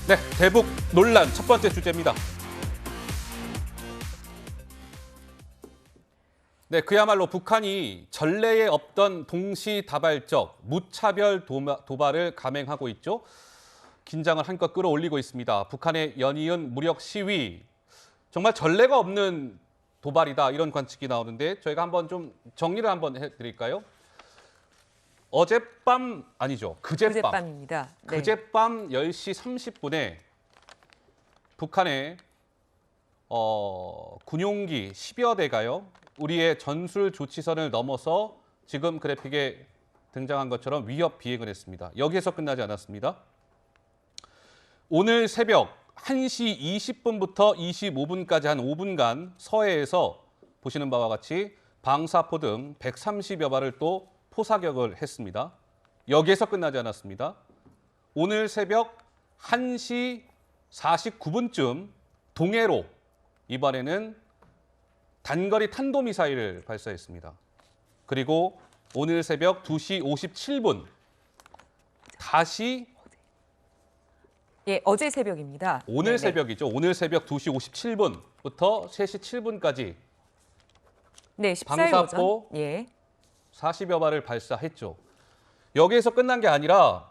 네, 대북 논란 첫 번째 주제입니다. 네, 그야말로 북한이 전례에 없던 동시다발적 무차별 도발을 감행하고 있죠. 긴장을 한껏 끌어올리고 있습니다. 북한의 연이은 무력 시위, 정말 전례가 없는 도발이다 이런 관측이 나오는데 저희가 한번 좀 정리를 한번 해드릴까요? 어젯밤 아니죠, 그제밤입니다. 네. 그제밤 10시 30분에 북한의 군용기 10여 대가요. 우리의 전술 조치선을 넘어서 지금 그래픽에 등장한 것처럼 위협 비행을 했습니다. 여기에서 끝나지 않았습니다. 오늘 새벽 1시 20분부터 25분까지 한 5분간 서해에서 보시는 바와 같이 방사포 등 130여 발을 또 포사격을 했습니다. 여기에서 끝나지 않았습니다. 오늘 새벽 1시 49분쯤 동해로 이번에는 단거리 탄도미사일을 발사했습니다. 그리고 오늘 새벽 2시 57분 다시 어제 새벽입니다. 오늘 새벽이죠. 오늘 새벽 2시 57분부터 3시 7분까지 네, 14일 방사포 오전. 예. 40여 발을 발사했죠. 여기에서 끝난 게 아니라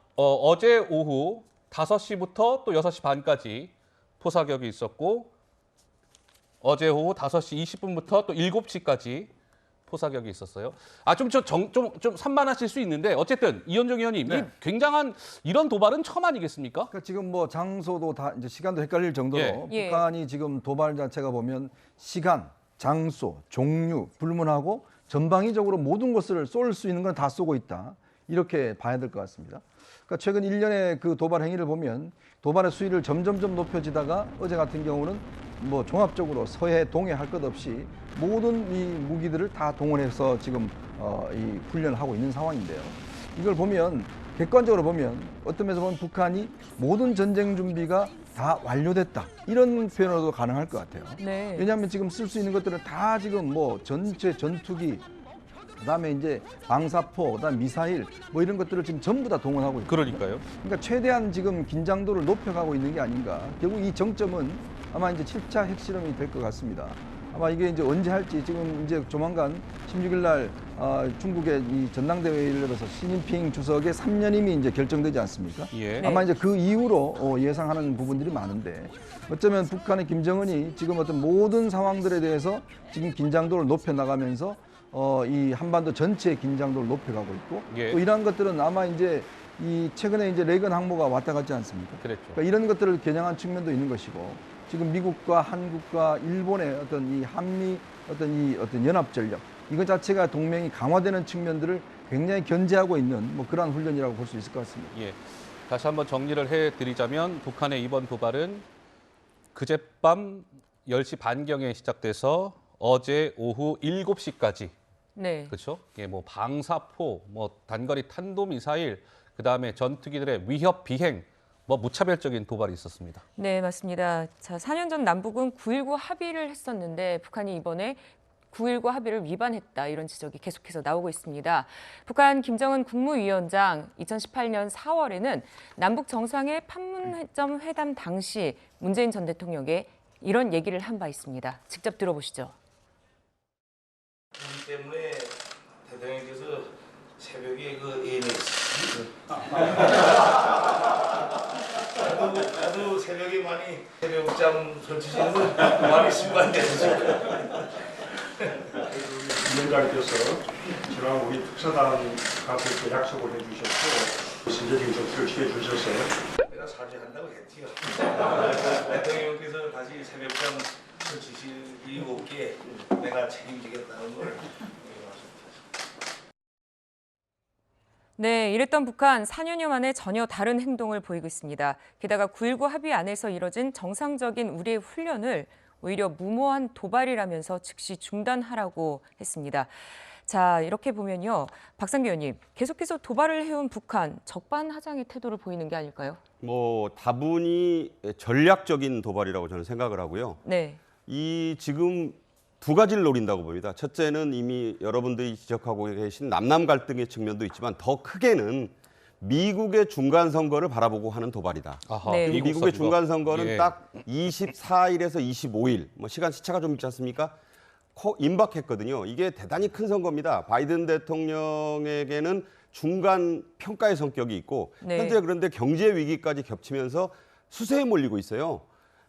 어제 오후 5시부터 또 6시 반까지 포사격이 있었고 어제 오후 5시 20분부터 또 7시까지 포사격이 있었어요. 좀 산만하실 수 있는데 어쨌든 이현정 의원님, 네. 이 굉장한 이런 도발은 처음 아니겠습니까? 그러니까 지금 뭐 장소도 다 이제 시간도 헷갈릴 정도로 예. 북한이 지금 도발 자체가 보면 시간, 장소, 종류 불문하고 전방위적으로 모든 것을 쏠 수 있는 건 다 쏘고 있다. 이렇게 봐야 될 것 같습니다. 그러니까 최근 1년의 그 도발 행위를 보면 도발의 수위를 점점점 높여지다가 어제 같은 경우는 뭐 종합적으로 서해, 동해 할 것 없이 모든 이 무기들을 다 동원해서 지금 이 훈련을 하고 있는 상황인데요. 이걸 보면 객관적으로 보면 어떤 면에서 보면 북한이 모든 전쟁 준비가 다 완료됐다 이런 표현으로도 가능할 것 같아요. 네. 왜냐하면 지금 쓸 수 있는 것들은 다 지금 뭐 전체 전투기, 그다음에 이제 방사포, 그다음 미사일 뭐 이런 것들을 지금 전부 다 동원하고 있고. 그러니까요. 그러니까 최대한 지금 긴장도를 높여가고 있는 게 아닌가. 결국 이 정점은 아마 이제 7차 핵실험이 될 것 같습니다. 아마 이게 이제 언제 할지 지금 이제 조만간 16일 날 중국의 이 전당대회를 열어서 시진핑 주석의 3년임이 이제 결정되지 않습니까? 예. 네. 아마 이제 그 이후로 예상하는 부분들이 많은데 어쩌면 북한의 김정은이 지금 어떤 모든 상황들에 대해서 지금 긴장도를 높여 나가면서 이 한반도 전체의 긴장도를 높여가고 있고 예. 또 이러한 것들은 아마 이제 이 최근에 이제 레이건 항모가 왔다 갔지 않습니까? 그랬죠. 그러니까 이런 것들을 겨냥한 측면도 있는 것이고 지금 미국과 한국과 일본의 어떤 이 한미 어떤 연합 전력 이것 자체가 동맹이 강화되는 측면들을 굉장히 견제하고 있는 뭐 그러한 훈련이라고 볼 수 있을 것 같습니다. 예. 다시 한번 정리를 해드리자면 북한의 이번 도발은 그젯밤 10시 반경에 시작돼서 어제 오후 7시까지 네. 그렇죠? 예, 뭐 방사포, 뭐 단거리 탄도미사일, 그다음에 전투기들의 위협 비행, 뭐 무차별적인 도발이 있었습니다. 네, 맞습니다. 자, 4년 전 남북은 9.19 합의를 했었는데 북한이 이번에 9.19 합의를 위반했다 이런 지적이 계속해서 나오고 있습니다. 북한 김정은 국무위원장 2018년 4월에는 남북 정상의 판문점 회담 당시 문재인 전 대통령에게 이런 얘기를 한 바 있습니다. 직접 들어보시죠. 이 때문에 대통령께서 새벽에 그 AMS 나도 새벽에 많이 새벽잠 설치시는 분 많이 습관돼서 위원장께서 지난 우리 특사단 가서 이렇게 약속을 해주셨고 신전님 접수를 취해주셔서 내가 사죄한다고 했지요. 대통령께서 다시 새벽잠 설치실 이유 없게 내가 책임지겠다는 걸 네, 이랬던 북한 4년여 만에 전혀 다른 행동을 보이고 있습니다. 게다가 9.19 합의 안에서 이뤄진 정상적인 우리의 훈련을 오히려 무모한 도발이라면서 즉시 중단하라고 했습니다. 자, 이렇게 보면요. 박상규 의원님, 계속해서 도발을 해온 북한 적반하장의 태도를 보이는 게 아닐까요? 뭐 다분히 전략적인 도발이라고 저는 생각을 하고요. 네. 이 지금 두 가지를 노린다고 봅니다. 첫째는 이미 여러분들이 지적하고 계신 남남 갈등의 측면도 있지만 더 크게는 미국의 중간 선거를 바라보고 하는 도발이다. 아하, 네. 이 미국의 선거. 중간 선거는 예. 딱 24일에서 25일, 뭐 시간 시차가 좀 있지 않습니까? 임박했거든요. 이게 대단히 큰 선거입니다. 바이든 대통령에게는 중간 평가의 성격이 있고 네. 현재 그런데 경제 위기까지 겹치면서 수세에 몰리고 있어요.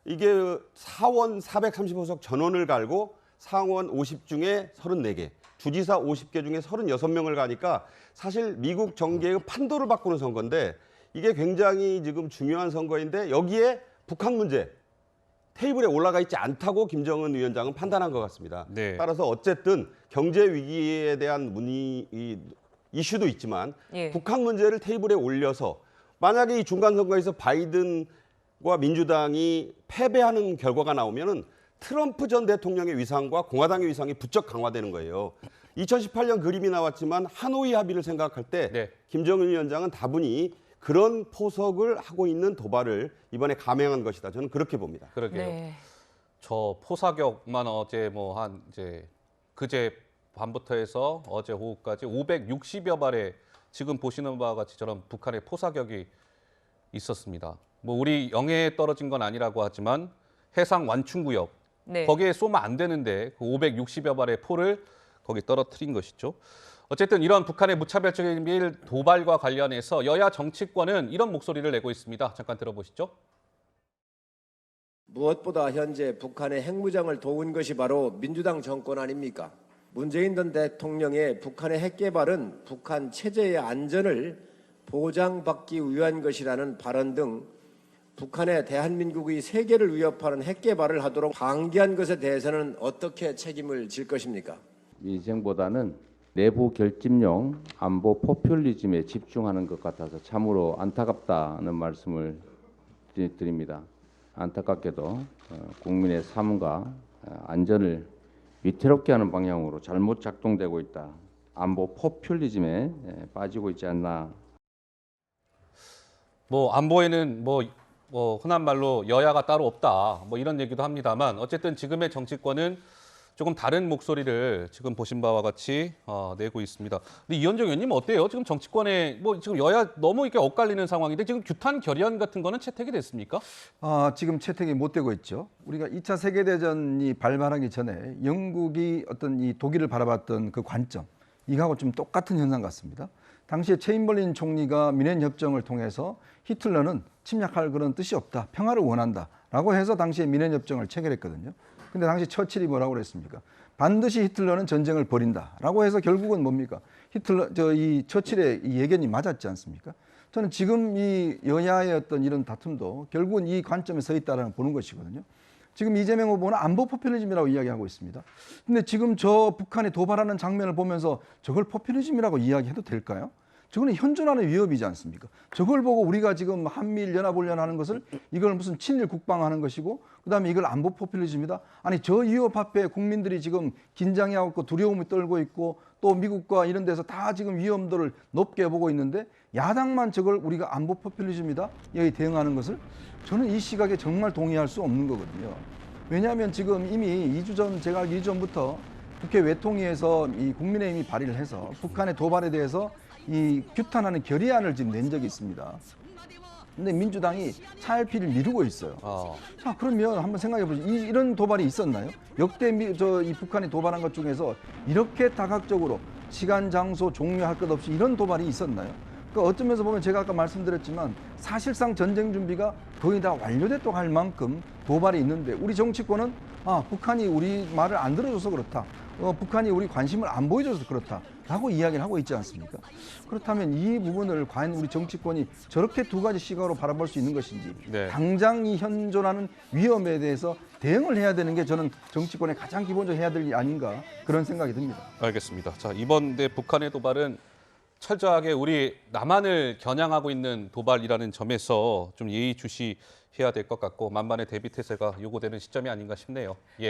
이게 사원 435석 전원을 갈고 상원 50 중에 34개, 주지사 50개 중에 36명을 가니까 사실 미국 정계의 판도를 바꾸는 선거인데 이게 굉장히 지금 중요한 선거인데 여기에 북한 문제 테이블에 올라가 있지 않다고 김정은 위원장은 판단한 것 같습니다. 네. 따라서 어쨌든 경제 위기에 대한 이슈도 있지만 예. 북한 문제를 테이블에 올려서 만약에 이 중간 선거에서 바이든과 민주당이 패배하는 결과가 나오면은 트럼프 전 대통령의 위상과 공화당의 위상이 부쩍 강화되는 거예요. 2018년 그림이 나왔지만 하노이 합의를 생각할 때 네. 김정은 위원장은 다분히 그런 포석을 하고 있는 도발을 이번에 감행한 것이다. 저는 그렇게 봅니다. 그러게요. 네. 저 포사격만 어제 뭐 한 이제 그제 밤부터 해서 어제 오후까지 560여 발의 지금 보시는 바와 같이 저런 북한의 포사격이 있었습니다. 뭐 우리 영해에 떨어진 건 아니라고 하지만 해상 완충구역 네. 거기에 쏘면 안 되는데 그 560여 발의 포를 거기 떨어뜨린 것이죠. 어쨌든 이런 북한의 무차별적인 도발과 관련해서 여야 정치권은 이런 목소리를 내고 있습니다. 잠깐 들어보시죠. 무엇보다 현재 북한의 핵무장을 도운 것이 바로 민주당 정권 아닙니까? 문재인 전 대통령의 북한의 핵 개발은 북한 체제의 안전을 보장받기 위한 것이라는 발언 등 북한의 대한민국의 세계를 위협하는 핵 개발을 하도록 방기한 것에 대해서는 어떻게 책임을 질 것입니까? 민생보다는 내부 결집용 안보 포퓰리즘에 집중하는 것 같아서 참으로 안타깝다는 말씀을 드립니다. 안타깝게도 국민의 삶과 안전을 위태롭게 하는 방향으로 잘못 작동되고 있다. 안보 포퓰리즘에 빠지고 있지 않나. 뭐 안보에는 뭐 흔한 말로 여야가 따로 없다. 뭐 이런 얘기도 합니다만 어쨌든 지금의 정치권은 조금 다른 목소리를 지금 보신 바와 같이 내고 있습니다. 근데 이현정 의원님 어때요? 지금 정치권에 뭐 지금 여야 너무 이렇게 엇갈리는 상황인데 지금 규탄 결의안 같은 거는 채택이 됐습니까? 지금 채택이 못 되고 있죠. 우리가 2차 세계대전이 발발하기 전에 영국이 어떤 이 독일을 바라봤던 그 관점, 이거하고 좀 똑같은 현상 같습니다. 당시에 체인벌린 총리가 미넨 협정을 통해서 히틀러는 침략할 그런 뜻이 없다, 평화를 원한다라고 해서 당시에 미넨 협정을 체결했거든요. 근데 당시 처칠이 뭐라고 그랬습니까? 반드시 히틀러는 전쟁을 벌인다라고 해서 결국은 뭡니까? 이 처칠의 이 예견이 맞았지 않습니까? 저는 지금 이 여야의 어떤 이런 다툼도 결국은 이 관점에 서 있다라는 보는 것이거든요. 지금 이재명 후보는 안보 포퓰리즘이라고 이야기하고 있습니다. 근데 지금 저 북한이 도발하는 장면을 보면서 저걸 포퓰리즘이라고 이야기해도 될까요? 저거는 현존하는 위협이지 않습니까? 저걸 보고 우리가 지금 한미일 연합훈련 하는 것을 이걸 무슨 친일 국방하는 것이고 그다음에 이걸 안보 포퓰리즘이다? 아니 저 위협 앞에 국민들이 지금 긴장해하고 있고 두려움이 떨고 있고 또 미국과 이런 데서 다 지금 위험도를 높게 보고 있는데 야당만 저걸 우리가 안보 포퓰리즘이다? 여기 대응하는 것을 저는 이 시각에 정말 동의할 수 없는 거거든요. 왜냐하면 지금 이미 2주 전, 제가 알기 이전부터 국회 외통위에서 이 국민의힘이 발의를 해서 북한의 도발에 대해서 이 규탄하는 결의안을 지금 낸 적이 있습니다. 근데 민주당이 차일피를 미루고 있어요. 자, 그러면 한번 생각해 보시죠. 이런 도발이 있었나요? 역대 이 북한이 도발한 것 중에서 이렇게 다각적으로 시간, 장소, 종료할 것 없이 이런 도발이 있었나요? 그러니까 어떤 면에서 보면 제가 아까 말씀드렸지만 사실상 전쟁 준비가 거의 다 완료됐다고 할 만큼 도발이 있는데 우리 정치권은 북한이 우리 말을 안 들어줘서 그렇다. 북한이 우리 관심을 안 보여줘서 그렇다라고 이야기를 하고 있지 않습니까? 그렇다면 이 부분을 과연 우리 정치권이 저렇게 두 가지 시각으로 바라볼 수 있는 것인지 네. 당장 이 현존하는 위험에 대해서 대응을 해야 되는 게 저는 정치권의 가장 기본적으로 해야 될 일이 아닌가 그런 생각이 듭니다. 알겠습니다. 자, 이번 북한의 도발은 철저하게 우리 남한을 겨냥하고 있는 도발이라는 점에서 좀 예의주시해야 될 것 같고 만반의 대비 태세가 요구되는 시점이 아닌가 싶네요. 예.